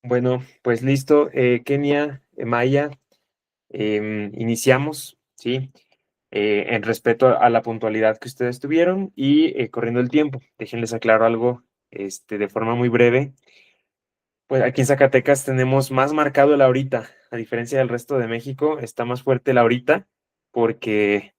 Bueno, pues listo, Kenia, Maya, iniciamos, ¿sí? En respeto a la puntualidad que ustedes tuvieron y corriendo el tiempo. Déjenles aclaro algo, de forma muy breve. Pues aquí en Zacatecas tenemos más marcado el ahorita, a diferencia del resto de México, está más fuerte el ahorita, porque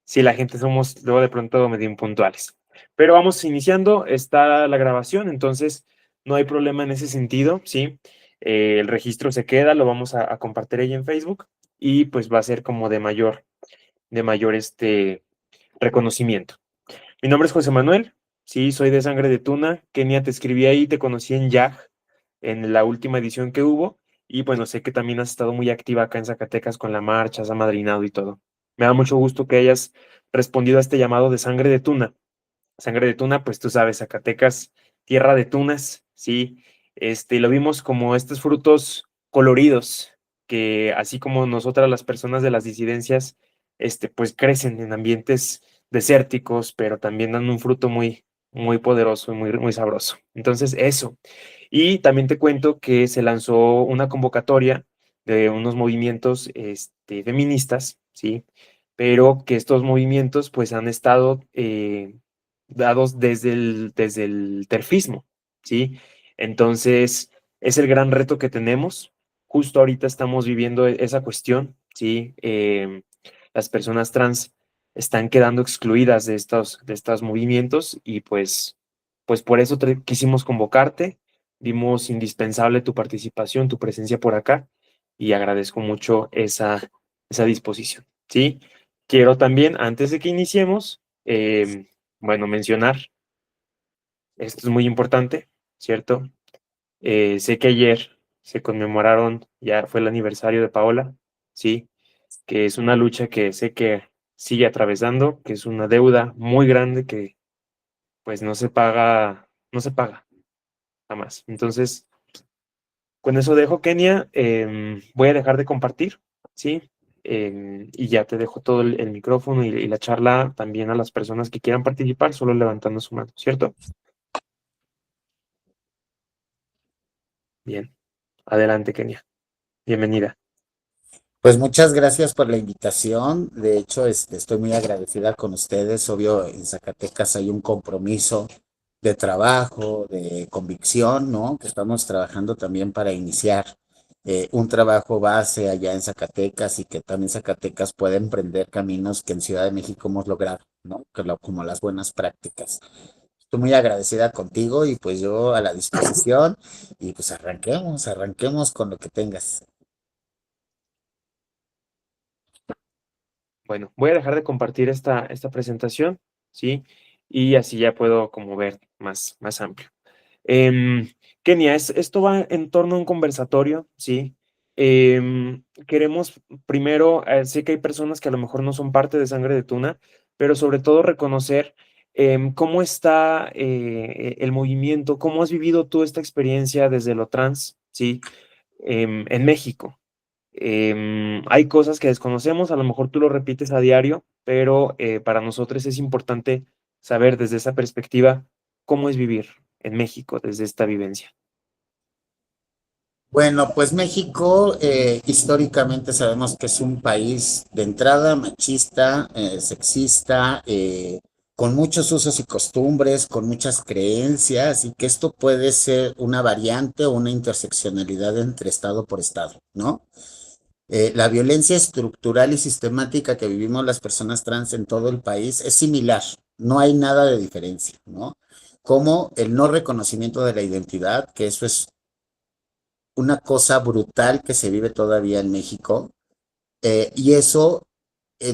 sí, la gente somos luego de pronto medio impuntuales. Pero vamos iniciando, está la grabación, entonces no hay problema en ese sentido, ¿sí? El registro se queda, lo vamos a compartir ahí en Facebook y pues va a ser como de mayor reconocimiento. Mi nombre es José Manuel, sí, soy de Sangre de Tuna. Kenia, te escribí ahí, te conocí en YAG, en la última edición que hubo, y bueno, sé que también has estado muy activa acá en Zacatecas con la marcha, has amadrinado y todo. Me da mucho gusto que hayas respondido a este llamado de Sangre de Tuna. Sangre de Tuna, pues tú sabes, Zacatecas, tierra de tunas, sí. Lo vimos como estos frutos coloridos que así como nosotras las personas de las disidencias, pues crecen en ambientes desérticos, pero también dan un fruto muy, muy poderoso y muy, muy sabroso. Entonces, eso. Y también te cuento que se lanzó una convocatoria de unos movimientos, feministas, ¿sí? Pero que estos movimientos, pues, han estado dados desde el terfismo, ¿sí? Entonces, es el gran reto que tenemos. Justo ahorita estamos viviendo esa cuestión, ¿sí? Las personas trans están quedando excluidas de estos movimientos y pues por eso quisimos convocarte. Vimos indispensable tu participación, tu presencia por acá y agradezco mucho esa disposición, ¿sí? Quiero también, antes de que iniciemos, bueno, mencionar, esto es muy importante, ¿cierto? Sé que ayer se conmemoraron, ya fue el aniversario de Paola, ¿sí? Que es una lucha que sé que sigue atravesando, que es una deuda muy grande que pues no se paga jamás. Entonces, con eso dejo, Kenia, voy a dejar de compartir, ¿sí? Y ya te dejo todo el micrófono y la charla también a las personas que quieran participar, solo levantando su mano, ¿cierto? Bien, adelante, Kenia. Bienvenida. Pues muchas gracias por la invitación. De hecho, estoy muy agradecida con ustedes. Obvio, en Zacatecas hay un compromiso de trabajo, de convicción, ¿no? Que estamos trabajando también para iniciar un trabajo base allá en Zacatecas y que también Zacatecas pueda emprender caminos que en Ciudad de México hemos logrado, ¿no? Como las buenas prácticas. Estoy muy agradecida contigo y pues yo a la disposición y pues arranquemos con lo que tengas. Bueno, voy a dejar de compartir esta presentación, ¿sí? Y así ya puedo como ver más amplio. Em, Kenia, esto va en torno a un conversatorio, ¿sí? Queremos primero, sé que hay personas que a lo mejor no son parte de Sangre de Tuna, pero sobre todo reconocer cómo está el movimiento, cómo has vivido tú esta experiencia desde lo trans, ¿sí? En México. Hay cosas que desconocemos, a lo mejor tú lo repites a diario, pero para nosotros es importante saber desde esa perspectiva cómo es vivir en México desde esta vivencia. Bueno, pues México históricamente sabemos que es un país de entrada machista, sexista, con muchos usos y costumbres, con muchas creencias, y que esto puede ser una variante o una interseccionalidad entre estado por estado, ¿no? La violencia estructural y sistemática que vivimos las personas trans en todo el país es similar, no hay nada de diferencia, ¿no? Como el no reconocimiento de la identidad, que eso es una cosa brutal que se vive todavía en México, y eso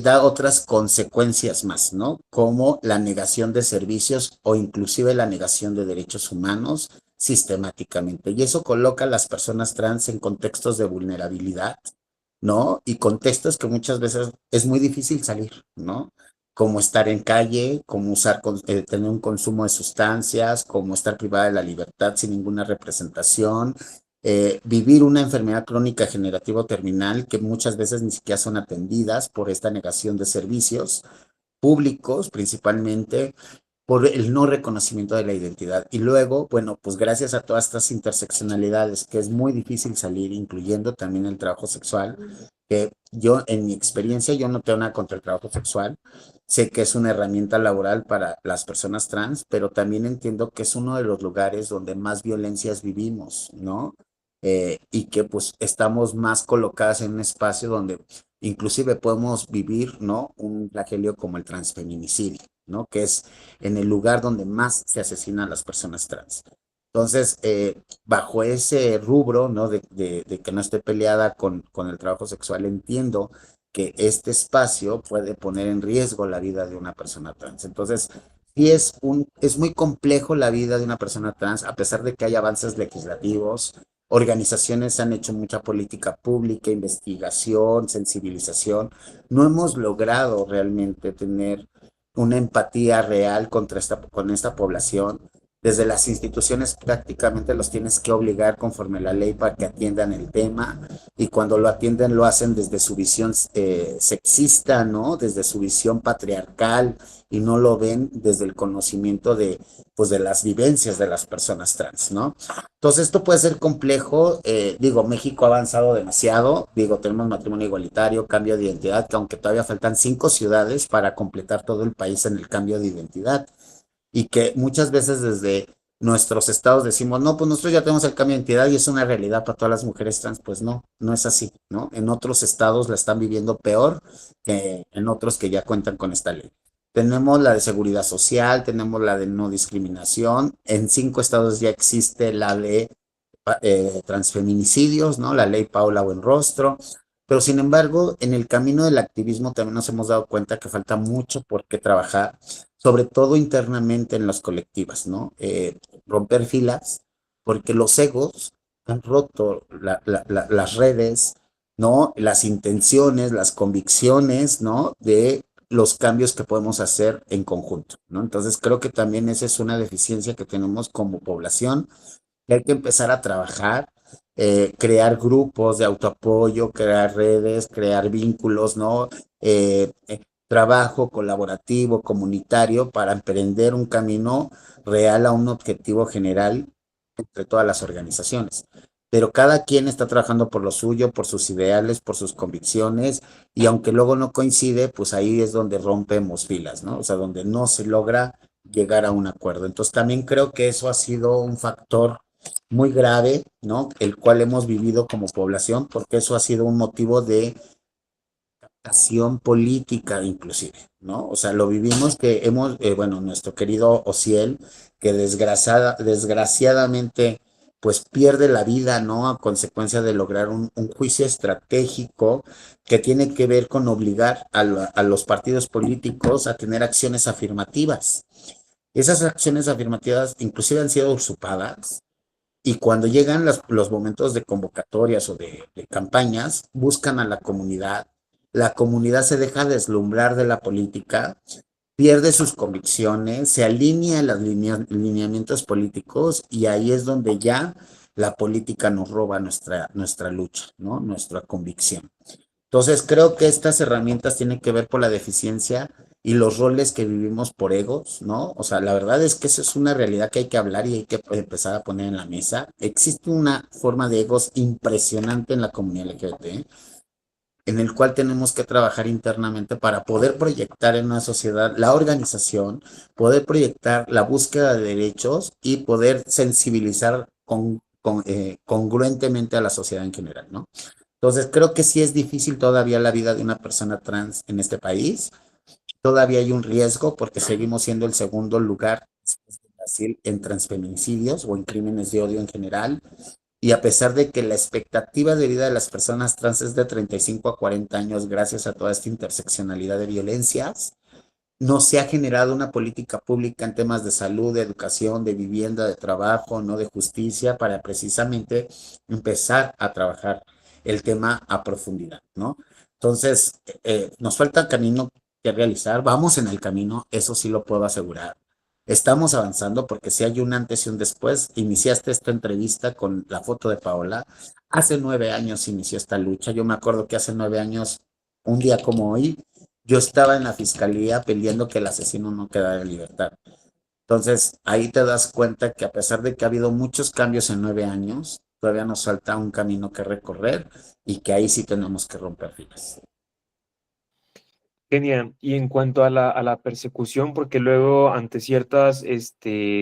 da otras consecuencias más, ¿no? Como la negación de servicios o inclusive la negación de derechos humanos sistemáticamente. Y eso coloca a las personas trans en contextos de vulnerabilidad, ¿no? Y contextos que muchas veces es muy difícil salir, ¿no? Como estar en calle, como tener un consumo de sustancias, como estar privada de la libertad sin ninguna representación, vivir una enfermedad crónica generativa o terminal que muchas veces ni siquiera son atendidas por esta negación de servicios públicos principalmente, por el no reconocimiento de la identidad. Y luego, bueno, pues gracias a todas estas interseccionalidades, que es muy difícil salir, incluyendo también el trabajo sexual, que yo, en mi experiencia, yo no tengo nada contra el trabajo sexual, sé que es una herramienta laboral para las personas trans, pero también entiendo que es uno de los lugares donde más violencias vivimos, ¿no? Y que pues estamos más colocadas en un espacio donde inclusive podemos vivir, ¿no? Un flagelio como el transfeminicidio, ¿no? Que es en el lugar donde más se asesinan a las personas trans. Entonces, bajo ese rubro, ¿no? De que no esté peleada con el trabajo sexual, entiendo que este espacio puede poner en riesgo la vida de una persona trans. Entonces, sí es muy complejo la vida de una persona trans, a pesar de que hay avances legislativos, organizaciones han hecho mucha política pública, investigación, sensibilización. No hemos logrado realmente tener una empatía real con esta población. Desde las instituciones prácticamente los tienes que obligar conforme a la ley para que atiendan el tema y cuando lo atienden lo hacen desde su visión sexista, ¿no? Desde su visión patriarcal y no lo ven desde el conocimiento pues, de las vivencias de las personas trans, ¿no? Entonces esto puede ser complejo, digo, México ha avanzado demasiado, digo, tenemos matrimonio igualitario, cambio de identidad, que aunque todavía faltan 5 ciudades para completar todo el país en el cambio de identidad y que muchas veces desde nuestros estados decimos, no, pues nosotros ya tenemos el cambio de identidad y es una realidad para todas las mujeres trans, pues no, no es así, ¿no? En otros estados la están viviendo peor que en otros que ya cuentan con esta ley. Tenemos la de seguridad social, tenemos la de no discriminación, en 5 estados ya existe la de transfeminicidios, ¿no? La ley Paula Buenrostro, pero sin embargo, en el camino del activismo también nos hemos dado cuenta que falta mucho por qué trabajar, sobre todo internamente en las colectivas, ¿no? Romper filas, porque los egos han roto las redes, ¿no? Las intenciones, las convicciones, ¿no? De los cambios que podemos hacer en conjunto, ¿no? Entonces creo que también esa es una deficiencia que tenemos como población, que hay que empezar a trabajar, crear grupos de autoapoyo, crear redes, crear vínculos, ¿no? Trabajo colaborativo, comunitario, para emprender un camino real a un objetivo general entre todas las organizaciones. Pero cada quien está trabajando por lo suyo, por sus ideales, por sus convicciones, y aunque luego no coincide, pues ahí es donde rompemos filas, ¿no? O sea, donde no se logra llegar a un acuerdo. Entonces también creo que eso ha sido un factor muy grave, ¿no? El cual hemos vivido como población, porque eso ha sido un motivo de acción política inclusive, ¿no? O sea, lo vivimos que hemos, bueno, nuestro querido Ociel, que desgraciadamente, pues pierde la vida, ¿no? A consecuencia de lograr un juicio estratégico que tiene que ver con obligar a los partidos políticos a tener acciones afirmativas. Esas acciones afirmativas inclusive han sido usurpadas y cuando llegan los momentos de convocatorias o de campañas, buscan a la comunidad se deja deslumbrar de la política, pierde sus convicciones, se alinea a los lineamientos políticos y ahí es donde ya la política nos roba nuestra lucha, ¿no? Nuestra convicción. Entonces, creo que estas herramientas tienen que ver por la deficiencia y los roles que vivimos por egos, ¿no? O sea, la verdad es que eso es una realidad que hay que hablar y hay que empezar a poner en la mesa. Existe una forma de egos impresionante en la comunidad LGBT, en el cual tenemos que trabajar internamente para poder proyectar en una sociedad la organización, poder proyectar la búsqueda de derechos y poder sensibilizar congruentemente a la sociedad en general, ¿no? Entonces, creo que sí es difícil todavía la vida de una persona trans en este país. Todavía hay un riesgo porque seguimos siendo el segundo lugar después de Brasil en transfeminicidios o en crímenes de odio en general. Y a pesar de que la expectativa de vida de las personas trans es de 35 a 40 años gracias a toda esta interseccionalidad de violencias, no se ha generado una política pública en temas de salud, de educación, de vivienda, de trabajo, no de justicia, para precisamente empezar a trabajar el tema a profundidad, ¿no? Entonces, nos falta camino que realizar, vamos en el camino, eso sí lo puedo asegurar. Estamos avanzando porque si hay un antes y un después, iniciaste esta entrevista con la foto de Paola. Hace 9 años inició esta lucha. Yo me acuerdo que hace 9 años, un día como hoy, yo estaba en la fiscalía peleando que el asesino no quedara en libertad. Entonces, ahí te das cuenta que a pesar de que ha habido muchos cambios en 9 años, todavía nos falta un camino que recorrer y que ahí sí tenemos que romper filas. Genial. Y en cuanto a la persecución, porque luego ante ciertas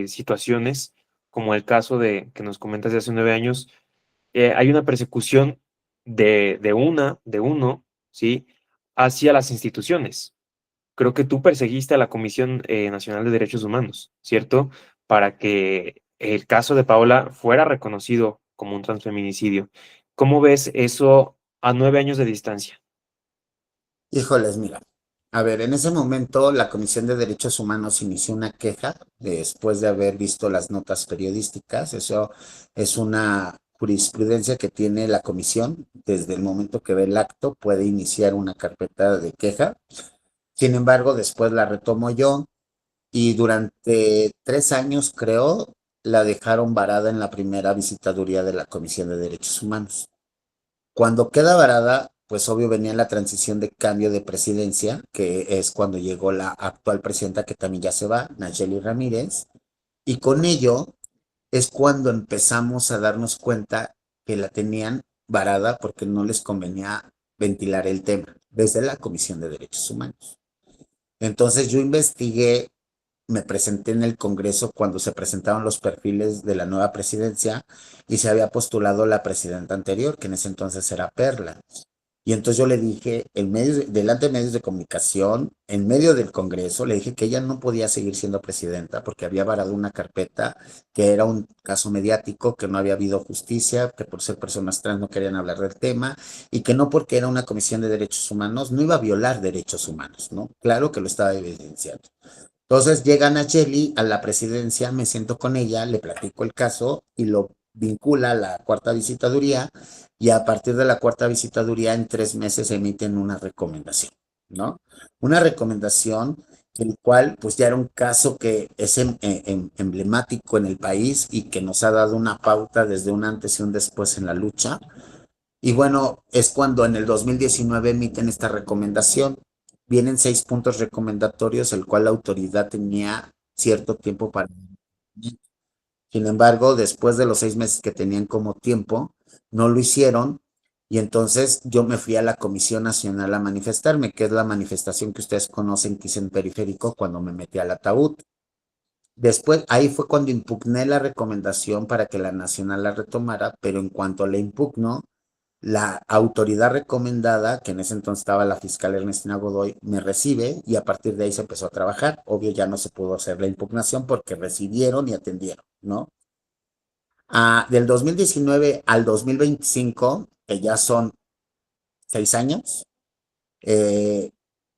situaciones, como el caso de que nos comentas de hace 9 años, hay una persecución de uno, ¿sí? Hacia las instituciones. Creo que tú perseguiste a la Comisión Nacional de Derechos Humanos, ¿cierto? Para que el caso de Paola fuera reconocido como un transfeminicidio. ¿Cómo ves eso a 9 años de distancia? Híjoles, mira. A ver, en ese momento la Comisión de Derechos Humanos inició una queja después de haber visto las notas periodísticas. Eso es una jurisprudencia que tiene la comisión. Desde el momento que ve el acto puede iniciar una carpeta de queja. Sin embargo, después la retomo yo y durante 3 años, creo, la dejaron varada en la primera visitaduría de la Comisión de Derechos Humanos. Cuando queda varada, pues obvio venía la transición de cambio de presidencia, que es cuando llegó la actual presidenta que también ya se va, Nayeli Ramírez, y con ello es cuando empezamos a darnos cuenta que la tenían varada porque no les convenía ventilar el tema desde la Comisión de Derechos Humanos. Entonces yo investigué, me presenté en el Congreso cuando se presentaron los perfiles de la nueva presidencia y se había postulado la presidenta anterior, que en ese entonces era Perla. Y entonces yo le dije, delante de medios de comunicación, en medio del Congreso, le dije que ella no podía seguir siendo presidenta porque había varado una carpeta que era un caso mediático, que no había habido justicia, que por ser personas trans no querían hablar del tema y que no porque era una comisión de derechos humanos no iba a violar derechos humanos, ¿no? Claro que lo estaba evidenciando. Entonces llega Nacheli a la presidencia, me siento con ella, le platico el caso y lo vincula a la cuarta visitaduría y a partir de la cuarta visitaduría en 3 meses emiten una recomendación, ¿no? Una recomendación el cual pues ya era un caso que es emblemático en el país y que nos ha dado una pauta desde un antes y un después en la lucha. Y bueno, es cuando en el 2019 emiten esta recomendación. Vienen 6 puntos recomendatorios, el cual la autoridad tenía cierto tiempo para... Sin embargo, después de los 6 meses que tenían como tiempo, no lo hicieron y entonces yo me fui a la Comisión Nacional a manifestarme, que es la manifestación que ustedes conocen que hice en Periférico cuando me metí al ataúd. Después, ahí fue cuando impugné la recomendación para que la Nacional la retomara, pero en cuanto la impugnó, la autoridad recomendada, que en ese entonces estaba la fiscal Ernestina Godoy, me recibe y a partir de ahí se empezó a trabajar. Obvio ya no se pudo hacer la impugnación porque recibieron y atendieron, ¿no? Del 2019 al 2025, que ya son 6 años, eh,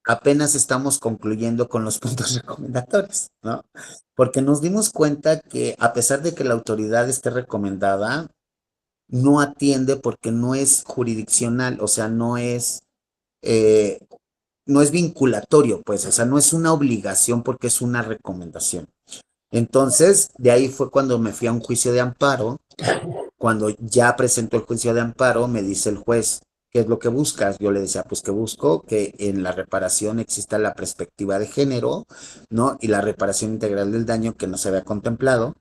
apenas estamos concluyendo con los puntos recomendatorios, ¿no? Porque nos dimos cuenta que a pesar de que la autoridad esté recomendada, no atiende porque no es jurisdiccional, o sea, eh, no es vinculatorio, pues, o sea, no es una obligación porque es una recomendación. Entonces, de ahí fue cuando me fui a un juicio de amparo. Cuando ya presentó el juicio de amparo, me dice el juez, ¿qué es lo que buscas? Yo le decía, pues que busco que en la reparación exista la perspectiva de género, ¿no? Y la reparación integral del daño que no se había contemplado.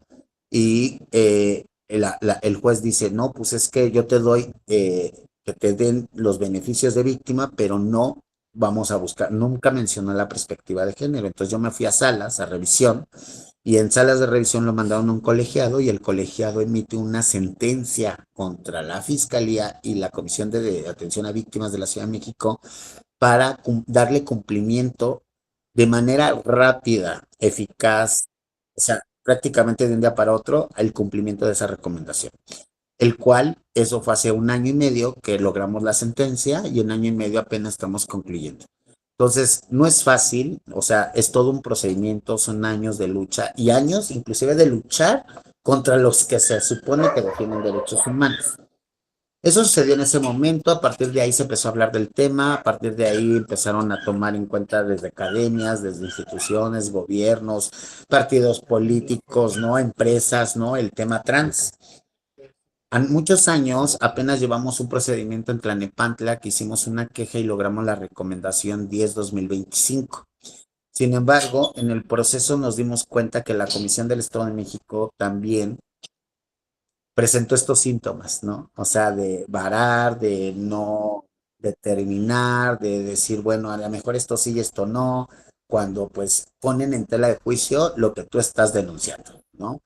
Y el juez dice, no, pues es que yo te doy, que te den los beneficios de víctima, pero no vamos a buscar, nunca mencionó la perspectiva de género. Entonces yo me fui a salas, a revisión, y en salas de revisión lo mandaron a un colegiado y el colegiado emite una sentencia contra la Fiscalía y la Comisión de Atención a Víctimas de la Ciudad de México para darle cumplimiento de manera rápida, eficaz, o sea, prácticamente de un día para otro, al cumplimiento de esa recomendación. El cual, eso fue hace un año y medio que logramos la sentencia y en año y medio apenas estamos concluyendo. Entonces, no es fácil, o sea, es todo un procedimiento, son años de lucha y años inclusive de luchar contra los que se supone que defienden derechos humanos. Eso sucedió en ese momento, a partir de ahí se empezó a hablar del tema, a partir de ahí empezaron a tomar en cuenta desde academias, desde instituciones, gobiernos, partidos políticos, ¿no? Empresas, ¿no? El tema trans. Muchos años apenas llevamos un procedimiento en Tlanepantla que hicimos una queja y logramos la recomendación 10-2025. Sin embargo, en el proceso nos dimos cuenta que la Comisión del Estado de México también presentó estos síntomas, ¿no? O sea, de varar, de no determinar, de decir, bueno, a lo mejor esto sí y esto no, cuando pues ponen en tela de juicio lo que tú estás denunciando, ¿no?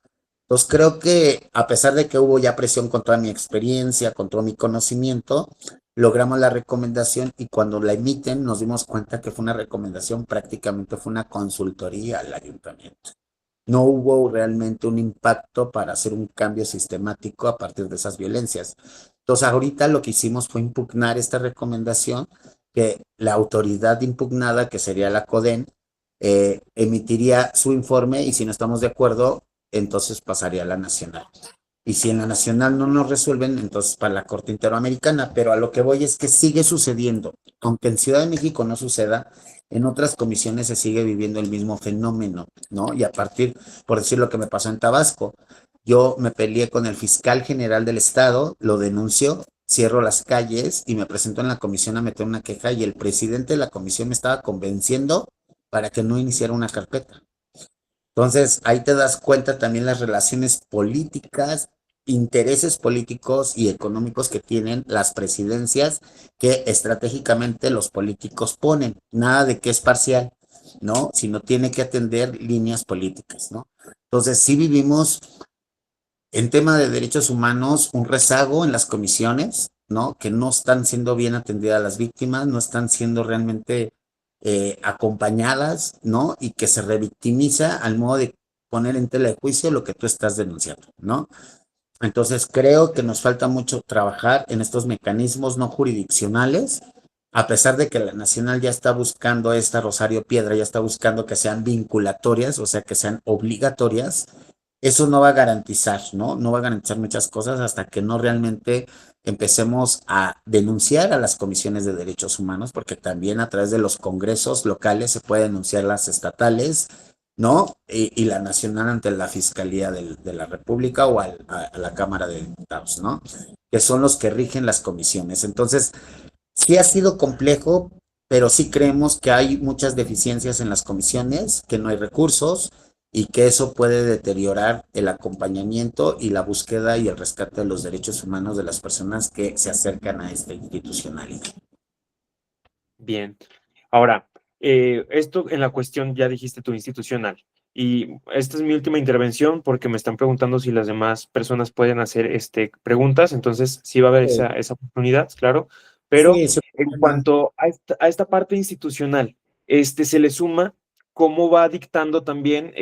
Entonces creo que a pesar de que hubo ya presión con toda mi experiencia, con todo mi conocimiento, logramos la recomendación y cuando la emiten nos dimos cuenta que fue una recomendación, prácticamente fue una consultoría al ayuntamiento. No hubo realmente un impacto para hacer un cambio sistemático a partir de esas violencias. Entonces, ahorita lo que hicimos fue impugnar esta recomendación, que la autoridad impugnada, que sería la CODEN, emitiría su informe y si no estamos de acuerdo, entonces pasaría a la nacional. Y si en la nacional no nos resuelven, entonces para la Corte Interamericana. Pero a lo que voy es que sigue sucediendo. Aunque en Ciudad de México no suceda, en otras comisiones se sigue viviendo el mismo fenómeno, ¿no? Y a partir, por decir lo que me pasó en Tabasco, yo me peleé con el fiscal general del estado, lo denunció, cierro las calles y me presento en la comisión a meter una queja y el presidente de la comisión me estaba convenciendo para que no iniciara una carpeta. Entonces, ahí te das cuenta también las relaciones políticas, intereses políticos y económicos que tienen las presidencias que estratégicamente los políticos ponen. Nada de que es parcial, ¿no? Sino tiene que atender líneas políticas, ¿no? Entonces, sí vivimos en tema de derechos humanos un rezago en las comisiones, ¿no? Que no están siendo bien atendidas las víctimas, no están siendo realmente acompañadas, ¿no? Y que se revictimiza al modo de poner en tela de juicio lo que tú estás denunciando, ¿no? Entonces creo que nos falta mucho trabajar en estos mecanismos no jurisdiccionales, a pesar de que la Nacional ya está buscando esta Rosario Piedra, ya está buscando que sean vinculatorias, o sea, que sean obligatorias. Eso no va a garantizar, ¿no? No va a garantizar muchas cosas hasta que no realmente empecemos a denunciar a las comisiones de derechos humanos, porque también a través de los congresos locales se puede denunciar las estatales, ¿no? Y la nacional ante la Fiscalía de la República o a la Cámara de Diputados, ¿no? Que son los que rigen las comisiones. Entonces, sí ha sido complejo, pero sí creemos que hay muchas deficiencias en las comisiones, que no hay recursos y que eso puede deteriorar el acompañamiento y la búsqueda y el rescate de los derechos humanos de las personas que se acercan a esta institucionalidad. Bien. Ahora, esto en la cuestión, ya dijiste tu institucional, y esta es mi última intervención porque me están preguntando si las demás personas pueden hacer preguntas, entonces sí va a haber esa oportunidad, claro, pero Sí, sí, en cuanto a esta parte institucional, se le suma cómo va dictando también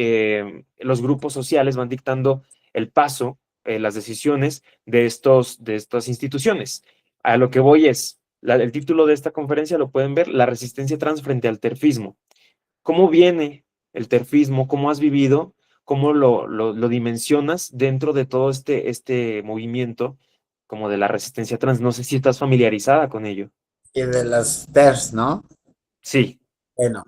los grupos sociales, van dictando el paso, las decisiones de estas instituciones. A lo que voy es el título de esta conferencia lo pueden ver, La resistencia trans frente al terfismo. ¿Cómo viene el terfismo? ¿Cómo has vivido? ¿Cómo lo dimensionas dentro de todo este movimiento como de la resistencia trans? No sé si estás familiarizada con ello. y de las TERS, ¿no? Sí, Bueno,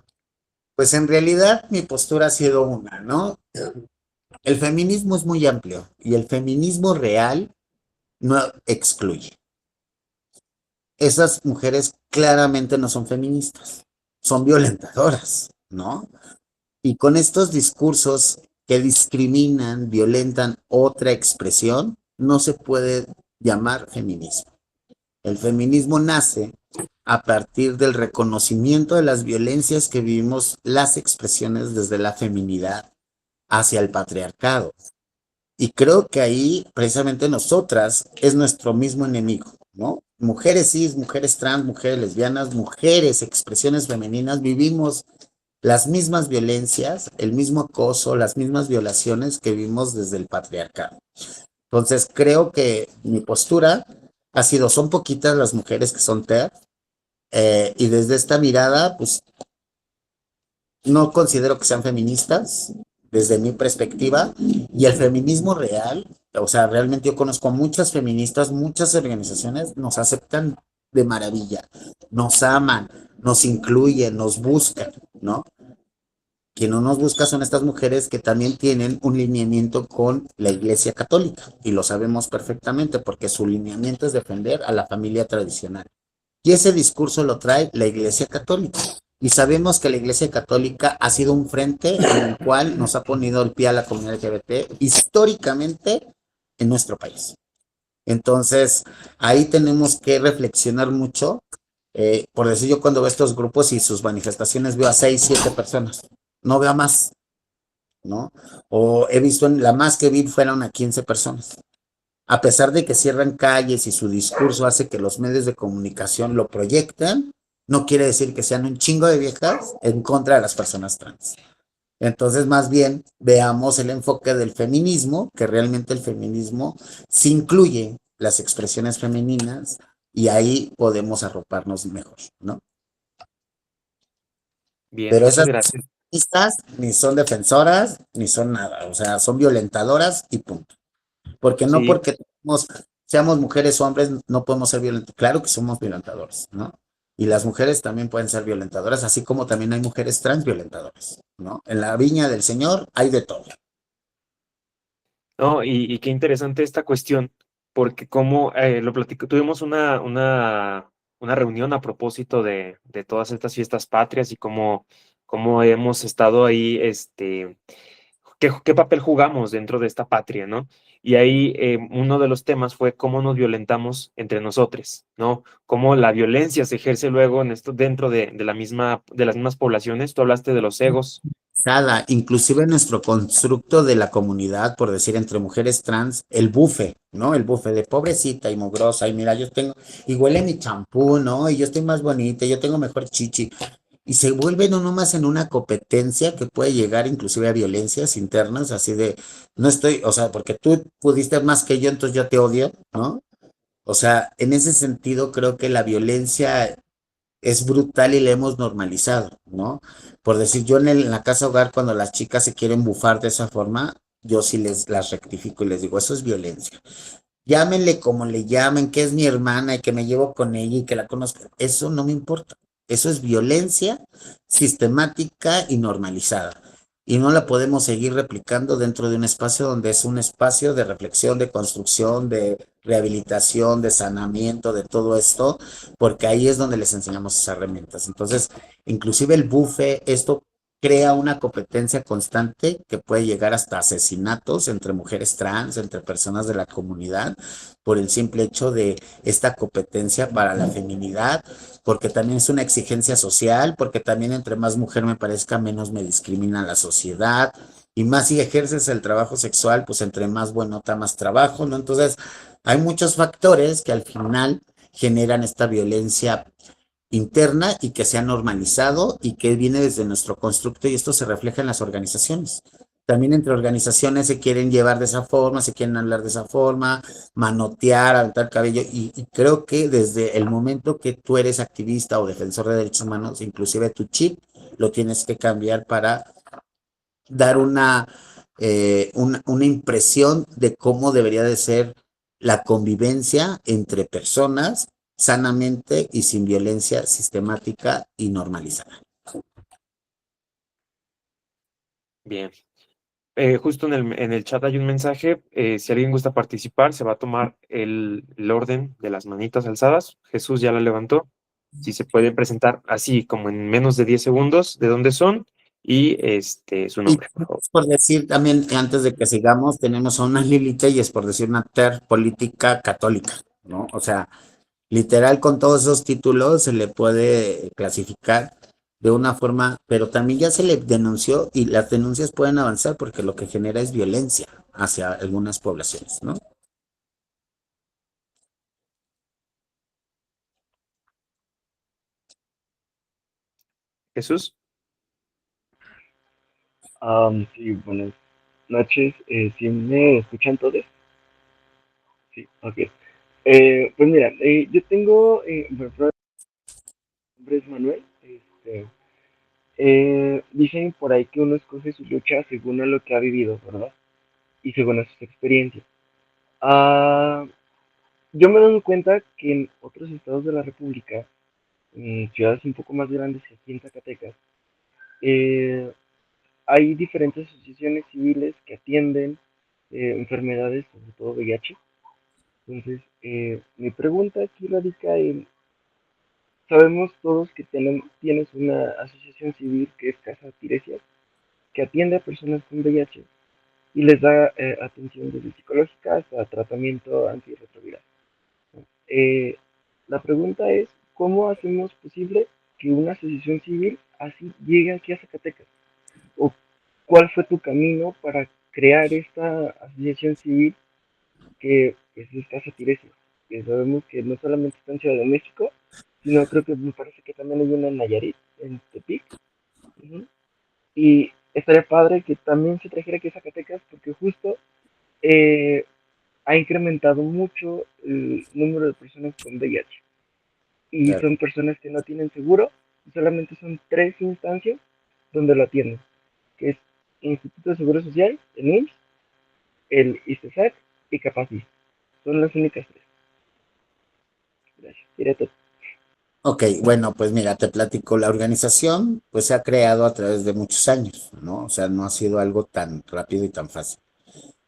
pues en realidad mi postura ha sido una, ¿no? El feminismo es muy amplio y el feminismo real no excluye. Esas mujeres claramente no son feministas, son violentadoras, ¿no? Y con estos discursos que discriminan, violentan otra expresión, no se puede llamar feminismo. El feminismo nace a partir del reconocimiento de las violencias que vivimos las expresiones desde la feminidad hacia el patriarcado. Y creo que ahí precisamente nosotras es nuestro mismo enemigo, ¿no? Mujeres cis, mujeres trans, mujeres lesbianas, mujeres, expresiones femeninas, vivimos las mismas violencias, el mismo acoso, las mismas violaciones que vimos desde el patriarcado. Entonces creo que mi postura ha sido, son poquitas las mujeres que son TER, y desde esta mirada, pues no considero que sean feministas desde mi perspectiva y el feminismo real, o sea, realmente yo conozco a muchas feministas, muchas organizaciones nos aceptan de maravilla, nos aman, nos incluyen, nos buscan, ¿no? Quien no nos busca son estas mujeres que también tienen un lineamiento con la Iglesia Católica y lo sabemos perfectamente porque su lineamiento es defender a la familia tradicional. Y ese discurso lo trae la Iglesia Católica. Y sabemos que la Iglesia Católica ha sido un frente en el cual nos ha ponido el pie a la comunidad LGBT históricamente en nuestro país. Entonces, ahí tenemos que reflexionar mucho. Por decir, yo cuando veo estos grupos y sus manifestaciones veo a 6, 7 personas, no veo a más, ¿no? O he visto, en la más que vi fueron a 15 personas. A pesar de que cierran calles y su discurso hace que los medios de comunicación lo proyecten, no quiere decir que sean un chingo de viejas en contra de las personas trans. Entonces, más bien, veamos el enfoque del feminismo, que realmente el feminismo sí incluye las expresiones femeninas y ahí podemos arroparnos mejor, ¿no? Bien, Pero muchas esas gracias. feministas ni son defensoras ni son nada, o sea, son violentadoras y punto. Porque no Sí, porque seamos mujeres o hombres, no podemos ser violentos. Claro que somos violentadores, ¿no? Y las mujeres también pueden ser violentadoras, así como también hay mujeres trans violentadoras, ¿no? En la viña del Señor hay de todo. no, y qué interesante esta cuestión, porque como lo platico, tuvimos una reunión a propósito de todas estas fiestas patrias y cómo hemos estado ahí, qué papel jugamos dentro de esta patria, ¿no? Y ahí uno de los temas fue cómo nos violentamos entre nosotros, ¿no? Cómo la violencia se ejerce luego en esto dentro de las mismas poblaciones. Tú hablaste de los egos. Cada, inclusive nuestro constructo de la comunidad, por decir, entre mujeres trans, el bufe, ¿no? El bufe de pobrecita y mugrosa, y mira, yo tengo, y huele mi champú, ¿no? Y yo estoy más bonita, yo tengo mejor chichi. Y se vuelve no nomás en una competencia que puede llegar inclusive a violencias internas, así de, no estoy, o sea, porque tú pudiste más que yo, entonces yo te odio, ¿no? O sea, en ese sentido creo que la violencia es brutal y la hemos normalizado, ¿no? Por decir, yo en la casa hogar, cuando las chicas se quieren bufar de esa forma, yo sí las rectifico y les digo, eso es violencia. Llámenle como le llamen, que es mi hermana y que me llevo con ella y que la conozco. Eso no me importa. Eso es violencia sistemática y normalizada. Y no la podemos seguir replicando dentro de un espacio donde es un espacio de reflexión, de construcción, de rehabilitación, de sanamiento, de todo esto, porque ahí es donde les enseñamos esas herramientas. Entonces, inclusive el bufe, esto crea una competencia constante que puede llegar hasta asesinatos entre mujeres trans, entre personas de la comunidad, por el simple hecho de esta competencia para la feminidad, porque también es una exigencia social, porque también entre más mujer me parezca, menos me discrimina la sociedad, y más si ejerces el trabajo sexual, pues entre más buenota, más trabajo, ¿no? Entonces, hay muchos factores que al final generan esta violencia interna y que se ha normalizado y que viene desde nuestro constructo y esto se refleja en las organizaciones. También entre organizaciones se quieren llevar de esa forma, se quieren hablar de esa forma, manotear, aventar cabello y creo que desde el momento que tú eres activista o defensor de derechos humanos, inclusive tu chip, lo tienes que cambiar para dar una impresión de cómo debería de ser la convivencia entre personas sanamente y sin violencia sistemática y normalizada. Bien. Justo en el chat hay un mensaje. Si alguien gusta participar, se va a tomar el orden de las manitas alzadas. Jesús ya la levantó. Si se puede presentar así, como en menos de 10 segundos, de dónde son y su Y nombre, por favor. por decir también, antes de que sigamos, tenemos a una Lilith y es por decir una ter política católica, ¿no? O sea, literal, con todos esos títulos se le puede clasificar de una forma, pero también ya se le denunció y las denuncias pueden avanzar porque lo que genera es violencia hacia algunas poblaciones, ¿no? Jesús. Sí, buenas noches. ¿Sí me escuchan todos? Sí, ok. Pues mira, yo tengo, por ejemplo, mi nombre es Manuel. Dicen por ahí que uno escoge su lucha según a lo que ha vivido, ¿verdad? Y según a sus experiencias. Ah, yo me he dado cuenta que en otros estados de la República, en ciudades un poco más grandes que aquí en Zacatecas, eh, hay diferentes asociaciones civiles que atienden enfermedades, sobre todo VIH. Entonces, mi pregunta aquí radica en sabemos todos que tienes una asociación civil que es Casa Tiresias, que atiende a personas con VIH y les da atención desde psicológica hasta tratamiento antirretroviral. Eh, la pregunta es, ¿cómo hacemos posible que una asociación civil así llegue aquí a Zacatecas? ¿O cuál fue tu camino para crear esta asociación civil que pues, es Casa Tiresias? Que sabemos que no solamente está en Ciudad de México, sino creo que me parece que también hay una en Nayarit, en Tepic. Uh-huh. Y estaría padre que también se trajera aquí a Zacatecas porque justo eh, ha incrementado mucho el número de personas con VIH. Y Claro. son personas que no tienen seguro, y solamente son 3 instancias donde lo atienden, que es Instituto de Seguro Social, el IMSS, el ISTESAC y Capacit. Son las únicas 3. Gracias. Directo. Ok, bueno, pues mira, te platico, la organización pues se ha creado a través de muchos años, ¿no? O sea, no ha sido algo tan rápido y tan fácil.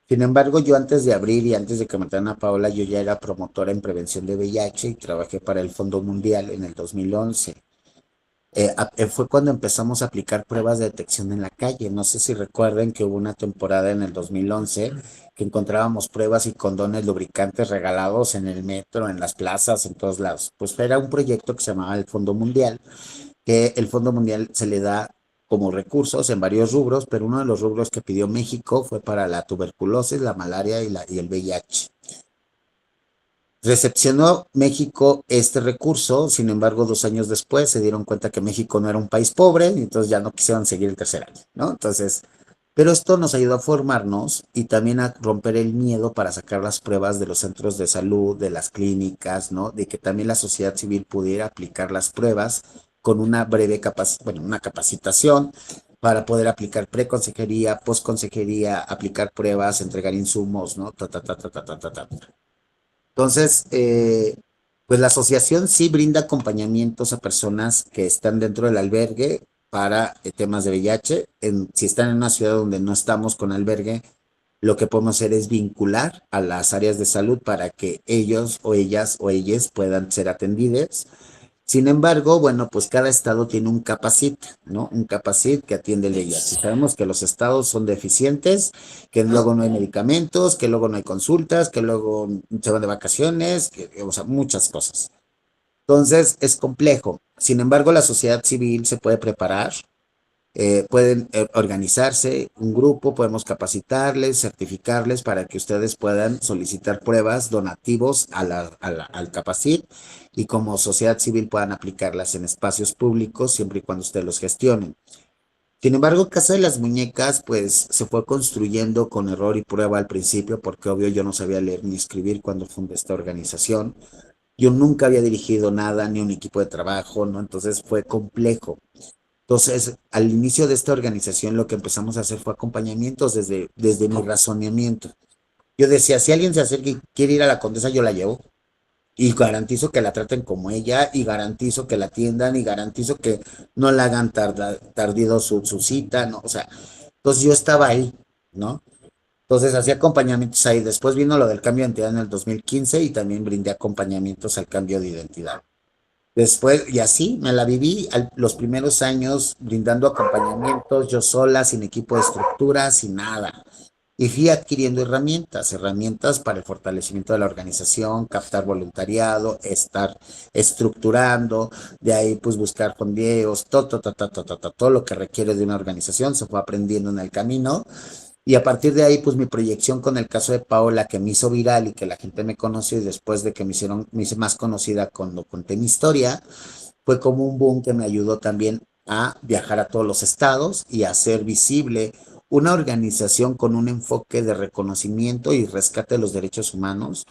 Sin embargo, yo antes de abrir y antes de que me trajeran a Paola, yo ya era promotora en prevención de VIH y trabajé para el Fondo Mundial en el 2011. Fue cuando empezamos a aplicar pruebas de detección en la calle. No sé si recuerden que hubo una temporada en el 2011 que encontrábamos pruebas y condones lubricantes regalados en el metro, en las plazas, en todos lados. Pues era un proyecto que se llamaba el Fondo Mundial, que el Fondo Mundial se le da como recursos en varios rubros, pero uno de los rubros que pidió México fue para la tuberculosis, la malaria y el VIH. Recepcionó México este recurso, sin embargo, 2 años después se dieron cuenta que México no era un país pobre y entonces ya no quisieron seguir el tercer año, ¿no? Entonces, pero esto nos ayudó a formarnos y también a romper el miedo para sacar las pruebas de los centros de salud, de las clínicas, ¿no? De que también la sociedad civil pudiera aplicar las pruebas con una breve una capacitación para poder aplicar preconsejería, postconsejería, aplicar pruebas, entregar insumos, ¿no? Ta, ta, ta, ta, ta, ta, ta, ta. Entonces, pues la asociación sí brinda acompañamientos a personas que están dentro del albergue para temas de VIH. Si están en una ciudad donde no estamos con albergue, lo que podemos hacer es vincular a las áreas de salud para que ellos o ellas o ellas puedan ser atendidos. Sin embargo, bueno, pues cada estado tiene un capacit, ¿no? Un capacit que atiende el VIH. Sabemos que los estados son deficientes, que luego no hay medicamentos, que luego no hay consultas, que luego se van de vacaciones, o sea, muchas cosas. Entonces, es complejo. Sin embargo, la sociedad civil se puede preparar, pueden organizarse un grupo, podemos capacitarles, certificarles para que ustedes puedan solicitar pruebas donativos al Capacit y como sociedad civil puedan aplicarlas en espacios públicos siempre y cuando ustedes los gestionen. Sin embargo, Casa de las Muñecas, pues se fue construyendo con error y prueba al principio, porque obvio yo no sabía leer ni escribir cuando fundé esta organización. Yo nunca había dirigido nada, ni un equipo de trabajo, ¿no? Entonces fue complejo. Entonces, al inicio de esta organización, lo que empezamos a hacer fue acompañamientos desde mi razonamiento. Yo decía, si alguien se acerca y quiere ir a la Condesa, yo la llevo. Y garantizo que la traten como ella, y garantizo que la atiendan, y garantizo que no la hagan tardido su cita, ¿no? O sea, entonces yo estaba ahí, ¿no? Entonces hacía acompañamientos ahí. Después vino lo del cambio de identidad en el 2015 y también brindé acompañamientos al cambio de identidad. Después, y así me la viví los primeros años brindando acompañamientos yo sola, sin equipo de estructura, sin nada. Y fui adquiriendo herramientas para el fortalecimiento de la organización, captar voluntariado, estar estructurando, de ahí pues buscar fondeos, todo lo que requiere de una organización se fue aprendiendo en el camino. Y a partir de ahí, pues mi proyección con el caso de Paola, que me hizo viral y que la gente me conoció, y después de que me hice más conocida cuando conté mi historia, fue como un boom que me ayudó también a viajar a todos los estados y a hacer visible una organización con un enfoque de reconocimiento y rescate de los derechos humanos,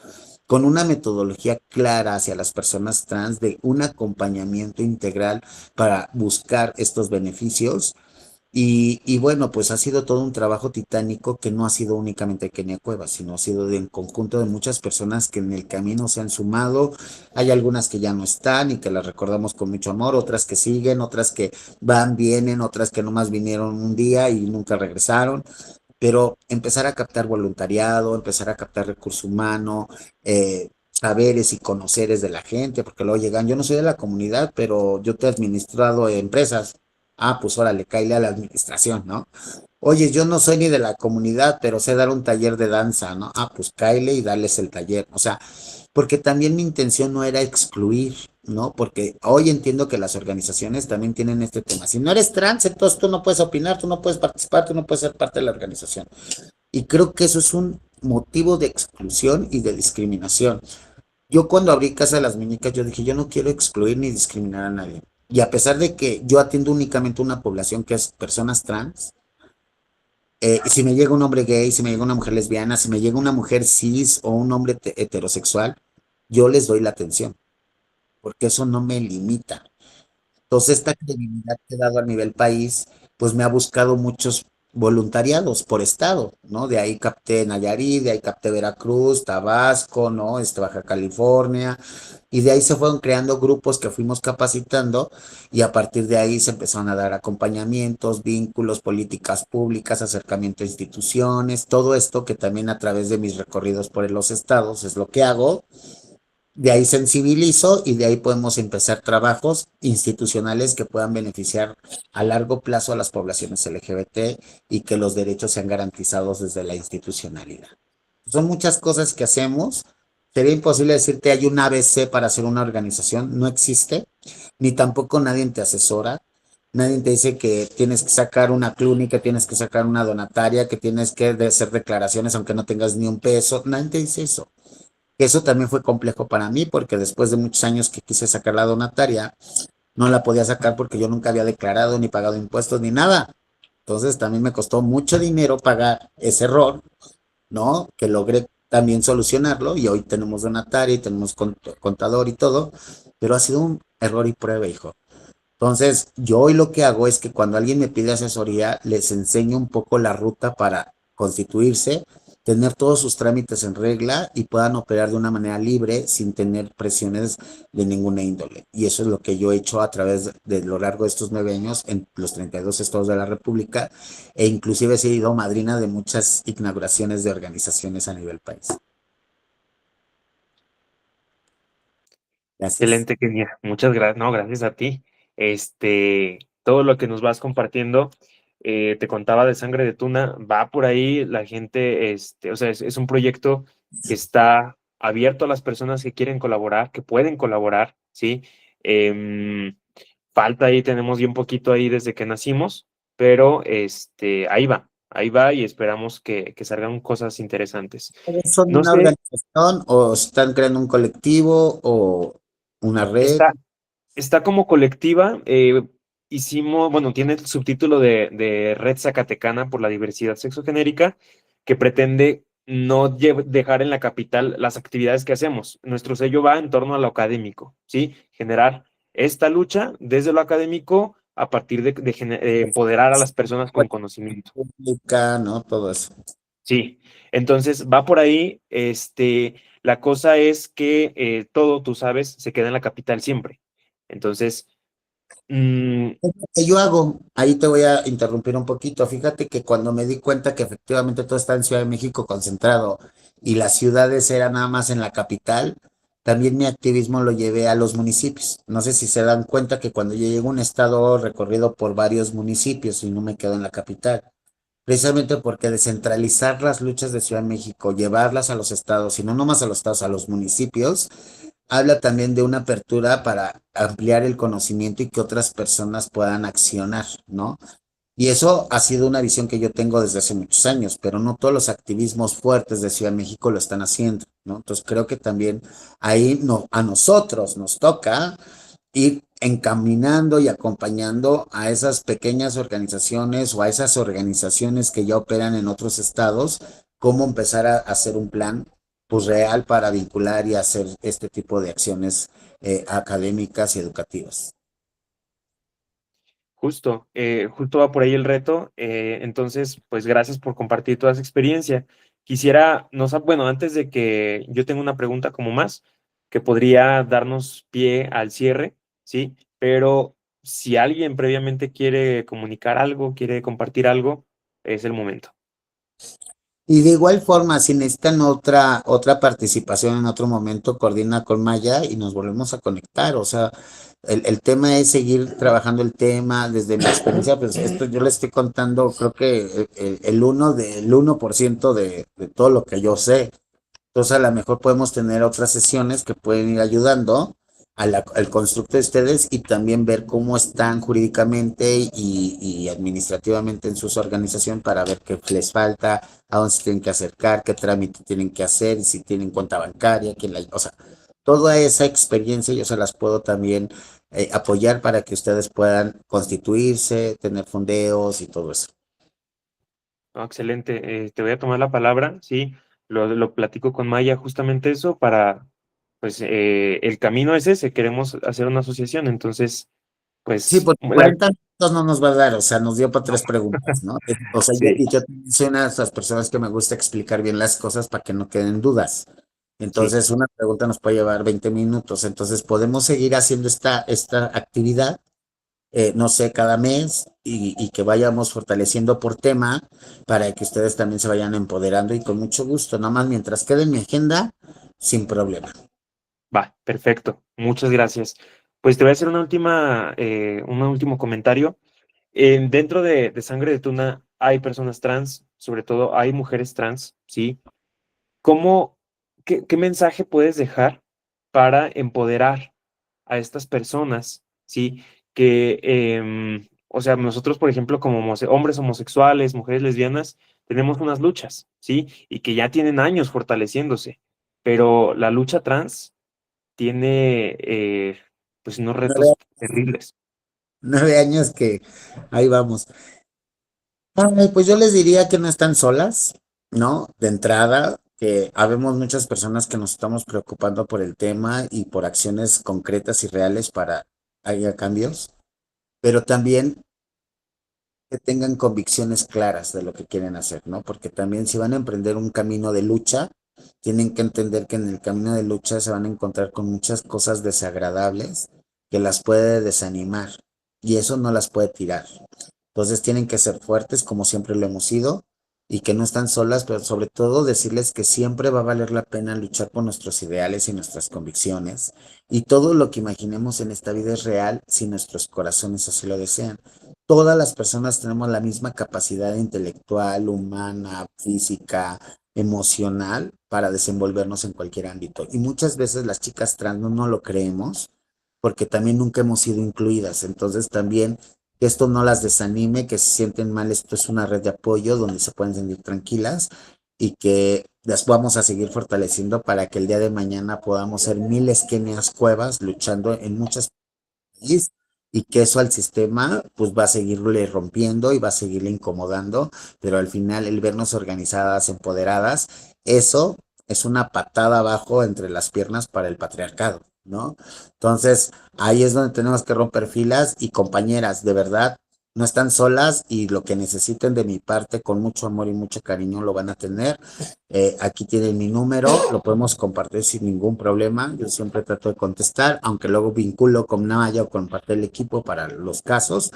con una metodología clara hacia las personas trans de un acompañamiento integral para buscar estos beneficios. Y bueno, pues ha sido todo un trabajo titánico que no ha sido únicamente Kenia Cuevas, sino ha sido en conjunto de muchas personas que en el camino se han sumado. Hay algunas que ya no están y que las recordamos con mucho amor, otras que siguen, otras que van, vienen, otras que nomás vinieron un día y nunca regresaron. Pero empezar a captar voluntariado, empezar a captar recurso humano, eh, saberes y conoceres de la gente, porque luego llegan, yo no soy de la comunidad, pero yo te he administrado empresas. Ah, pues órale, cáele a la administración, ¿no? Oye, yo no soy ni de la comunidad, pero sé dar un taller de danza, ¿no? Ah, pues cáele y darles el taller. O sea, porque también mi intención no era excluir, ¿no? Porque hoy entiendo que las organizaciones también tienen este tema. Si no eres trans, entonces tú no puedes opinar, tú no puedes participar, tú no puedes ser parte de la organización. Y creo que eso es un motivo de exclusión y de discriminación. Yo cuando abrí Casa de las Muñecas, yo dije, yo no quiero excluir ni discriminar a nadie. Y a pesar de que yo atiendo únicamente una población que es personas trans, si me llega un hombre gay, si me llega una mujer lesbiana, si me llega una mujer cis o un hombre heterosexual, yo les doy la atención, porque eso no me limita. Entonces, esta credibilidad que he dado a nivel país, pues me ha buscado muchos voluntariados por estado, ¿no? De ahí capté Nayarit, de ahí capté Veracruz, Tabasco, ¿no? Baja California, y de ahí se fueron creando grupos que fuimos capacitando y a partir de ahí se empezaron a dar acompañamientos, vínculos, políticas públicas, acercamiento a instituciones, todo esto que también a través de mis recorridos por los estados es lo que hago. De ahí sensibilizo y de ahí podemos empezar trabajos institucionales que puedan beneficiar a largo plazo a las poblaciones LGBT y que los derechos sean garantizados desde la institucionalidad. Son muchas cosas que hacemos. Sería imposible decirte hay un ABC para hacer una organización, no existe, ni tampoco nadie te asesora. Nadie te dice que tienes que sacar una clínica, que tienes que sacar una donataria, que tienes que hacer declaraciones aunque no tengas ni un peso. Nadie te dice eso. Eso también fue complejo para mí porque después de muchos años que quise sacar la donataria, no la podía sacar porque yo nunca había declarado ni pagado impuestos ni nada. Entonces también me costó mucho dinero pagar ese error, ¿no? Que logré también solucionarlo y hoy tenemos donataria y tenemos contador y todo, pero ha sido un error y prueba, hijo. Entonces, yo hoy lo que hago es que cuando alguien me pide asesoría, les enseño un poco la ruta para constituirse, tener todos sus trámites en regla y puedan operar de una manera libre sin tener presiones de ninguna índole. Y eso es lo que yo he hecho a través de lo largo de estos 9 años en los 32 estados de la República e inclusive he sido madrina de muchas inauguraciones de organizaciones a nivel país. Gracias. Excelente, Kenia. Muchas gracias. No, gracias a ti. Todo lo que nos vas compartiendo, te contaba de Sangre de Tuna, va por ahí la gente, o sea, es un proyecto que está abierto a las personas que quieren colaborar, que pueden colaborar, ¿sí? Em, Falta ahí, tenemos bien poquito ahí desde que nacimos, pero ahí va y esperamos que salgan cosas interesantes. ¿Son No una sé, organización o están creando un colectivo o una red? está, está como colectiva, hicimos, bueno, tiene el subtítulo de Red Zacatecana por la Diversidad Sexogenérica, que pretende no dejar en la capital las actividades que hacemos. Nuestro sello va en torno a lo académico, ¿sí? Generar esta lucha desde lo académico a partir de empoderar a las personas con conocimiento. Pública, ¿no? Todo eso. Sí, entonces va por ahí, la cosa es que todo, tú sabes, se queda en la capital siempre. Entonces, mm, Es lo que yo hago, ahí te voy a interrumpir un poquito. Fíjate que cuando me di cuenta que efectivamente todo está en Ciudad de México concentrado y las ciudades eran nada más en la capital, también mi activismo lo llevé a los municipios. No sé si se dan cuenta que cuando yo llego a un estado recorrido por varios municipios y no me quedo en la capital, precisamente porque descentralizar las luchas de Ciudad de México, llevarlas a los estados, y no nomás a los estados, a los municipios, habla también de una apertura para ampliar el conocimiento y que otras personas puedan accionar, ¿no? Y eso ha sido una visión que yo tengo desde hace muchos años, pero no todos los activismos fuertes de Ciudad de México lo están haciendo, ¿no? Entonces creo que también ahí no, a nosotros nos toca ir encaminando y acompañando a esas pequeñas organizaciones o a esas organizaciones que ya operan en otros estados, cómo empezar a hacer un plan pues real para vincular y hacer este tipo de acciones académicas y educativas. justo va por ahí el reto. Entonces, pues gracias por compartir toda esa experiencia. Quisiera, bueno, antes de que yo tenga una pregunta como más, que podría darnos pie al cierre, ¿sí? Pero si alguien previamente quiere comunicar algo, quiere compartir algo, es el momento. Y de igual forma, si necesitan otra participación en otro momento, coordina con Maya y nos volvemos a conectar. O sea, el tema es seguir trabajando el tema. Desde mi experiencia, pues esto yo le estoy contando, creo que el 1% de todo lo que yo sé. Entonces, a lo mejor podemos tener otras sesiones que pueden ir ayudando al constructo de ustedes y también ver cómo están jurídicamente y administrativamente en su organización para ver qué les falta, a dónde se tienen que acercar, qué trámite tienen que hacer, y si tienen cuenta bancaria, o sea, toda esa experiencia yo se las puedo también apoyar para que ustedes puedan constituirse, tener fondeos y todo eso. No, excelente. Te voy a tomar la palabra, sí, lo platico con Maya justamente eso para, pues, el camino es ese, queremos hacer una asociación, entonces, Sí, pues, porque 40 minutos no nos va a dar, o sea, nos dio para tres preguntas, ¿no? O sea, sí, y yo soy una de esas personas que me gusta explicar bien las cosas para que no queden dudas. sí, Entonces, una pregunta nos puede llevar 20 minutos. Entonces, podemos seguir haciendo esta actividad, no sé, cada mes y que vayamos fortaleciendo por tema para que ustedes también se vayan empoderando y con mucho gusto, nada más mientras quede en mi agenda, sin problema. va, perfecto, muchas gracias. Pues te voy a hacer un último comentario. Dentro de Sangre de Tuna hay personas trans, sobre todo hay mujeres trans, ¿sí? ¿Cómo, qué mensaje puedes dejar para empoderar a estas personas, ¿sí? Que, o sea, nosotros, por ejemplo, como hombres homosexuales, mujeres lesbianas, tenemos unas luchas, ¿sí? Y que ya tienen años fortaleciéndose, pero la lucha trans tiene, pues, unos Nueve, retos terribles. 9 años que ahí vamos. Ay, pues yo les diría que no están solas, ¿no? De entrada, que habemos muchas personas que nos estamos preocupando por el tema y por acciones concretas y reales para haya cambios, pero también que tengan convicciones claras de lo que quieren hacer, ¿no? Porque también si van a emprender un camino de lucha, tienen que entender que en el camino de lucha se van a encontrar con muchas cosas desagradables que las puede desanimar y eso no las puede tirar. Entonces tienen que ser fuertes como siempre lo hemos sido y que no están solas, pero sobre todo decirles que siempre va a valer la pena luchar por nuestros ideales y nuestras convicciones y todo lo que imaginemos en esta vida es real si nuestros corazones así lo desean. Todas las personas tenemos la misma capacidad intelectual, humana, física, emocional para desenvolvernos en cualquier ámbito. Y muchas veces las chicas trans no lo creemos porque también nunca hemos sido incluidas. Entonces también que esto no las desanime, que se sienten mal, esto es una red de apoyo donde se pueden sentir tranquilas y que las vamos a seguir fortaleciendo para que el día de mañana podamos ser miles Kenias Cuevas luchando en muchas países y que eso al sistema pues va a seguirle rompiendo y va a seguirle incomodando, pero al final el vernos organizadas, empoderadas, eso es una patada abajo entre las piernas para el patriarcado, ¿no? Entonces, ahí es donde tenemos que romper filas y compañeras, de verdad, no están solas y lo que necesiten de mi parte con mucho amor y mucho cariño lo van a tener. Aquí tienen mi número, lo podemos compartir sin ningún problema. Yo siempre trato de contestar, aunque luego vinculo con Naya o con parte del equipo para los casos,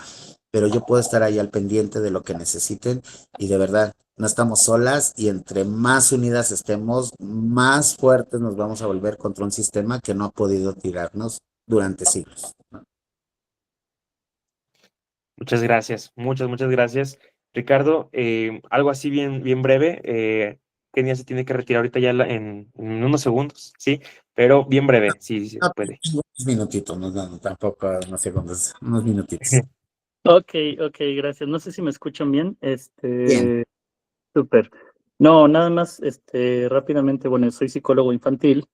pero yo puedo estar ahí al pendiente de lo que necesiten y de verdad, no estamos solas y entre más unidas estemos, más fuertes nos vamos a volver contra un sistema que no ha podido tirarnos durante siglos. Muchas gracias, muchas gracias. Ricardo, algo así bien, bien breve. Kenia se tiene que retirar ahorita ya en unos segundos, ¿sí? Pero bien breve, sí, sí se No, puede. unos minutitos, no, tampoco unos segundos, unos minutitos. Ok, ok, gracias. No sé si me escuchan bien. Bien. Súper. No, nada más, rápidamente, bueno, soy psicólogo infantil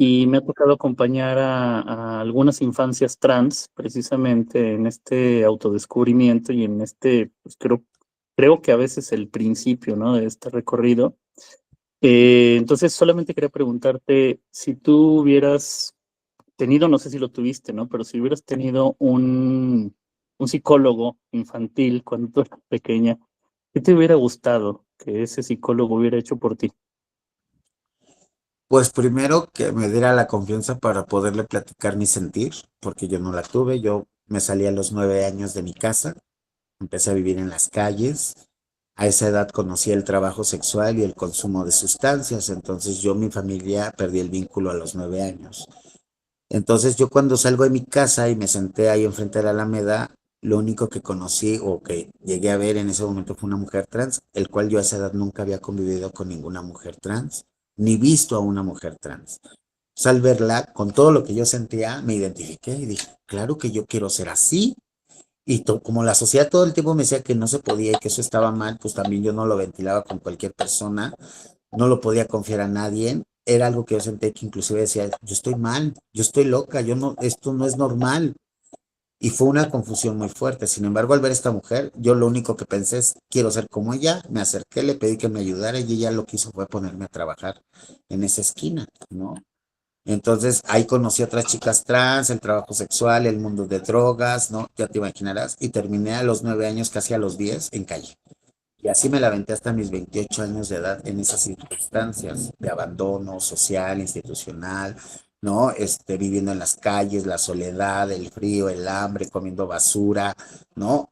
y me ha tocado acompañar a algunas infancias trans precisamente en este autodescubrimiento y en pues creo que a veces el principio, ¿no? De este recorrido. Entonces, solamente quería preguntarte si tú hubieras tenido, no sé si lo tuviste, ¿no? Pero si hubieras tenido un psicólogo infantil cuando tú eras pequeña, ¿qué te hubiera gustado que ese psicólogo hubiera hecho por ti? Pues primero que me diera la confianza para poderle platicar mi sentir, porque yo no la tuve. Yo me salí a los 9 años de mi casa, empecé a vivir en las calles, A esa edad conocí el trabajo sexual y el consumo de sustancias, entonces yo, mi familia, perdí el vínculo a los 9 años. Entonces yo cuando salgo de mi casa y me senté ahí enfrente de la Alameda, lo único que conocí o que llegué a ver en ese momento fue una mujer trans, el cual yo a esa edad nunca había convivido con ninguna mujer trans, ni visto a una mujer trans. Pues al verla, con todo lo que yo sentía, me identifiqué y dije, claro que yo quiero ser así. Y como la sociedad todo el tiempo me decía que no se podía y que eso estaba mal, pues también yo no lo ventilaba con cualquier persona, no lo podía confiar a nadie. Era algo que yo sentía que inclusive decía, yo estoy mal, yo estoy loca, yo no, esto no es normal. Y fue una confusión muy fuerte. Sin embargo, al ver a esta mujer, yo lo único que pensé es, quiero ser como ella. Me acerqué, le pedí que me ayudara y ella lo que hizo fue ponerme a trabajar en esa esquina, ¿no? Entonces ahí conocí a otras chicas trans, el trabajo sexual, el mundo de drogas, ¿no? Ya te imaginarás. Y terminé a los 9 años, casi a los 10, en calle. Y así me la aventé hasta mis 28 años de edad en esas circunstancias de abandono social, institucional, ¿no? Viviendo en las calles, la soledad, el frío, el hambre, comiendo basura, ¿no?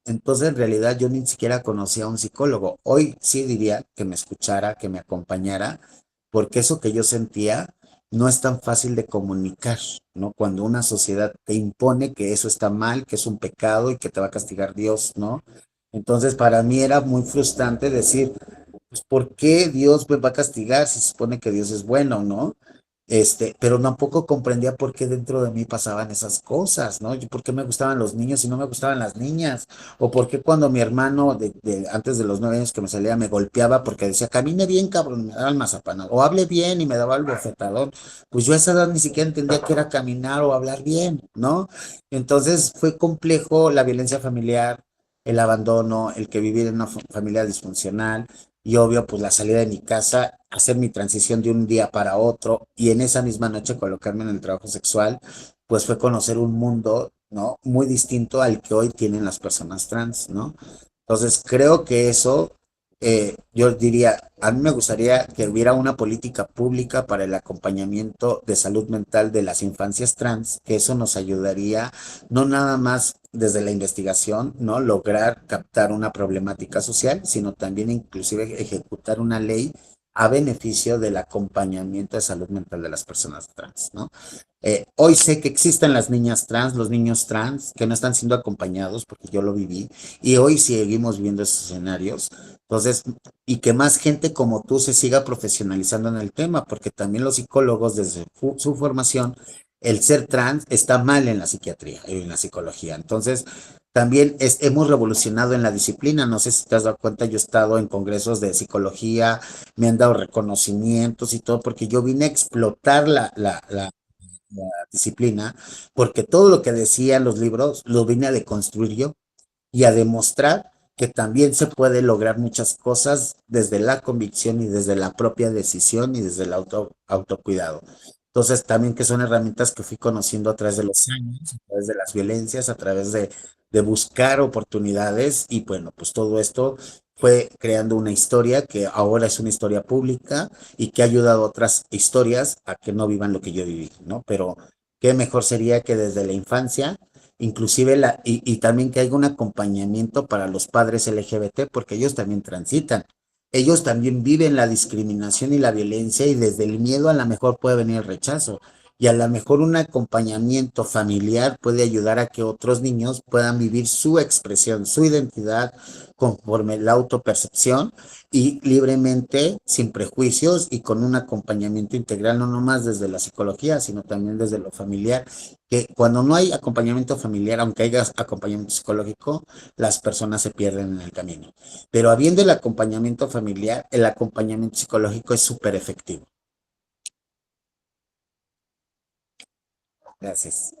Entonces, en realidad, yo ni siquiera conocía a un psicólogo. Hoy sí diría que me escuchara, que me acompañara, porque eso que yo sentía no es tan fácil de comunicar, ¿no? Cuando una sociedad te impone que eso está mal, que es un pecado y que te va a castigar Dios, ¿no? Entonces, para mí era muy frustrante decir, pues, ¿por qué Dios me va a castigar si se supone que Dios es bueno, ¿no? Pero tampoco comprendía por qué dentro de mí pasaban esas cosas, ¿no? Por qué me gustaban los niños y no me gustaban las niñas, o por qué cuando mi hermano antes de los 9 años que me salía me golpeaba porque decía, camine bien, cabrón, y me daba el mazapán, o hable bien y me daba el bofetadón, pues yo a esa edad ni siquiera entendía qué era caminar o hablar bien, ¿no? Entonces fue complejo la violencia familiar, el abandono, el que vivir en una familia disfuncional, y obvio, pues la salida de mi casa, hacer mi transición de un día para otro y en esa misma noche colocarme en el trabajo sexual, pues fue conocer un mundo, ¿no? Muy distinto al que hoy tienen las personas trans, ¿no? Entonces, creo que eso, yo diría, a mí me gustaría que hubiera una política pública para el acompañamiento de salud mental de las infancias trans, que eso nos ayudaría no nada más desde la investigación, ¿no? Lograr captar una problemática social, sino también inclusive ejecutar una ley a beneficio del acompañamiento de salud mental de las personas trans, ¿no? Hoy sé que existen las niñas trans, los niños trans, que no están siendo acompañados, porque yo lo viví, y hoy seguimos viendo esos escenarios. Entonces, y que más gente como tú se siga profesionalizando en el tema, porque también los psicólogos, desde su formación, el ser trans está mal en la psiquiatría y en la psicología. Entonces, también hemos revolucionado en la disciplina. No sé si te has dado cuenta, yo he estado en congresos de psicología, me han dado reconocimientos y todo, porque yo vine a explotar la disciplina, porque todo lo que decían los libros lo vine a deconstruir yo y a demostrar que también se puede lograr muchas cosas desde la convicción y desde la propia decisión y desde el autocuidado. Entonces, también que son herramientas que fui conociendo a través de los años, a través de las violencias, a través de buscar oportunidades y bueno, pues todo esto fue creando una historia que ahora es una historia pública y que ha ayudado a otras historias a que no vivan lo que yo viví, ¿no? Pero qué mejor sería que desde la infancia inclusive y también que haya un acompañamiento para los padres LGBT, porque ellos también transitan. Ellos también viven la discriminación y la violencia y desde el miedo a lo mejor puede venir el rechazo. Y a lo mejor un acompañamiento familiar puede ayudar a que otros niños puedan vivir su expresión, su identidad conforme la autopercepción y libremente, sin prejuicios y con un acompañamiento integral, no nomás desde la psicología, sino también desde lo familiar, que cuando no hay acompañamiento familiar, aunque haya acompañamiento psicológico, las personas se pierden en el camino. Pero habiendo el acompañamiento familiar, el acompañamiento psicológico es súper efectivo. Gracias.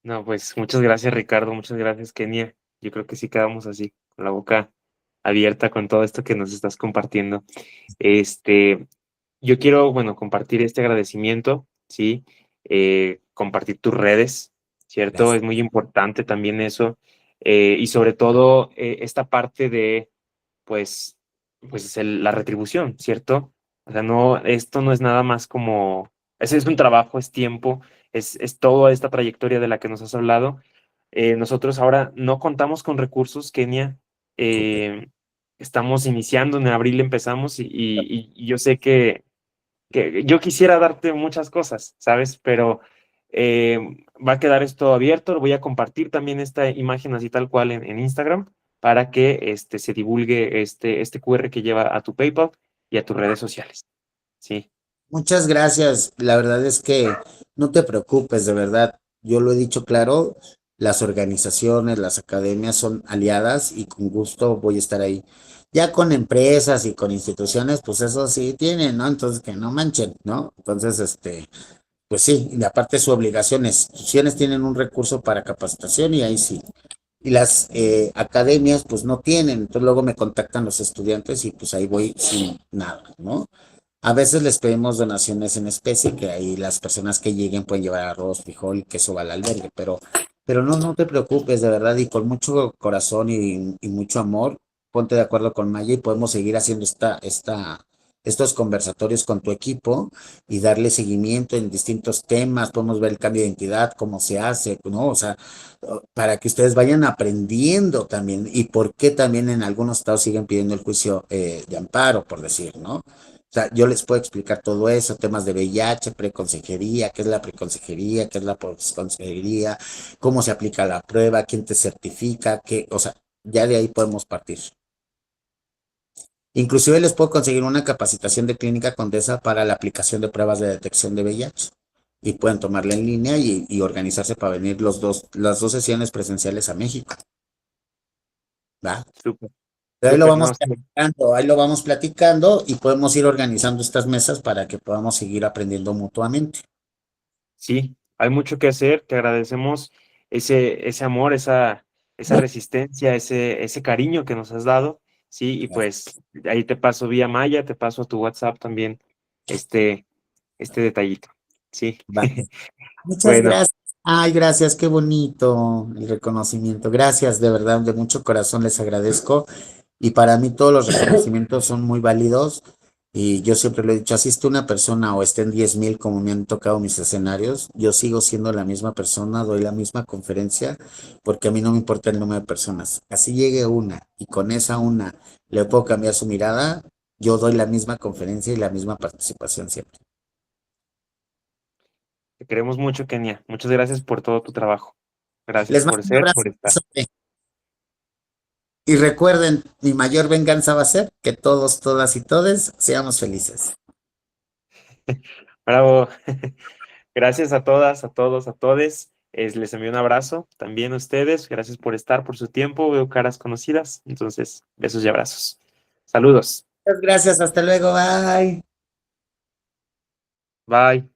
No, pues muchas gracias, Ricardo, muchas gracias, Kenia. Yo creo que sí quedamos así, con la boca abierta con todo esto que nos estás compartiendo. Este, yo quiero, bueno, compartir este agradecimiento, ¿sí? Compartir tus redes, ¿cierto? Gracias. Es muy importante también eso. Y sobre todo esta parte de, pues, la retribución, ¿cierto? O sea, no, esto no es nada más como, ese es un trabajo, es tiempo, es toda esta trayectoria de la que nos has hablado. Nosotros ahora no contamos con recursos, Kenia, Súper. Estamos iniciando, en abril empezamos y yo sé que yo quisiera darte muchas cosas, ¿sabes? Pero va a quedar esto abierto. Voy a compartir también esta imagen así tal cual en Instagram para que se divulgue este QR que lleva a tu PayPal y a tus redes sociales. Sí, Muchas gracias. La verdad es que no te preocupes, de verdad. Yo lo he dicho claro, las organizaciones, las academias son aliadas y con gusto voy a estar ahí. Ya con empresas y con instituciones, pues eso sí tienen, ¿no? Entonces que no manchen, ¿no? Entonces, pues sí, y aparte su obligación, instituciones tienen un recurso para capacitación y ahí sí. Y las academias, pues no tienen. Entonces luego me contactan los estudiantes y pues ahí voy sin nada, ¿no? A veces les pedimos donaciones en especie, que ahí las personas que lleguen pueden llevar arroz, frijol y queso al albergue, pero no, no te preocupes, de verdad, y con mucho corazón y mucho amor, ponte de acuerdo con Maya y podemos seguir haciendo estos conversatorios con tu equipo y darle seguimiento en distintos temas, podemos ver el cambio de identidad, cómo se hace, ¿no? O sea, para que ustedes vayan aprendiendo también y por qué también en algunos estados siguen pidiendo el juicio de amparo, por decir, ¿no? O sea, yo les puedo explicar todo eso, temas de VIH, preconsejería, qué es la preconsejería, qué es la postconsejería, cómo se aplica la prueba, quién te certifica, qué, o sea, ya de ahí podemos partir. Inclusive les puedo conseguir una capacitación de clínica condesa para la aplicación de pruebas de detección de VIH. Y pueden tomarla en línea y organizarse para venir las dos sesiones presenciales a México, ¿va? súper, Pero súper, no, sí. ahí lo vamos platicando y podemos ir organizando estas mesas para que podamos seguir aprendiendo mutuamente. Sí, hay mucho que hacer. Te agradecemos ese amor, esa resistencia, ese cariño que nos has dado. Sí, y pues ahí te paso vía Maya, te paso a tu WhatsApp también este, este detallito. Sí, Va. Muchas bueno, gracias. Ay, gracias, qué bonito el reconocimiento. Gracias, de verdad, de mucho corazón les agradezco. Y para mí todos los reconocimientos son muy válidos. Y yo siempre lo he dicho, así esté una persona o estén 10,000 como me han tocado mis escenarios, yo sigo siendo la misma persona, doy la misma conferencia, porque a mí no me importa el número de personas. Así llegue una y con esa una le puedo cambiar su mirada, yo doy la misma conferencia y la misma participación siempre. te queremos mucho, Kenia. Muchas gracias por todo tu trabajo. Gracias Les mando por un ser, abrazo. por estar. Y recuerden, mi mayor venganza va a ser que todos, todas y todes seamos felices. Bravo. Gracias a todas, a todos, a todes. Les envío un abrazo también a ustedes. Gracias por estar, por su tiempo. Veo caras conocidas. Entonces, besos y abrazos. Saludos. Muchas gracias, hasta luego, bye. Bye.